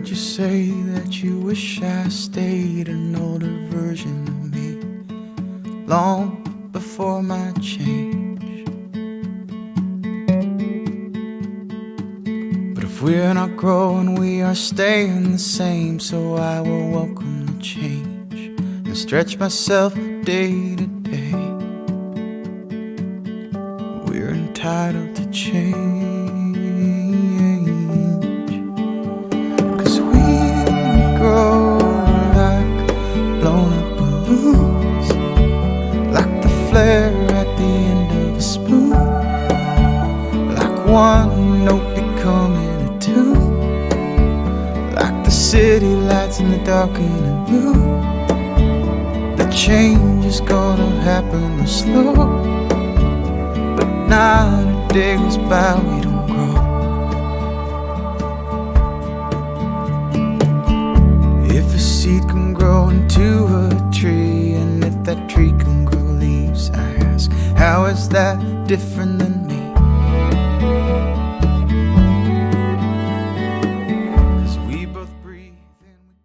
heard you say that you wish I stayed an older version of me, long before my change. But if we're not growing, we are staying the same. So I will welcome the change and stretch myself day to day. We're entitled to change. At the end of a spoon, like one note becoming a tune, like the city lights in the darkening room. The change is gonna happen slow, but not a day goes by we don't grow. If a seed can grow into a tree, and if that tree can grow leaves, I ask, how is that different than me?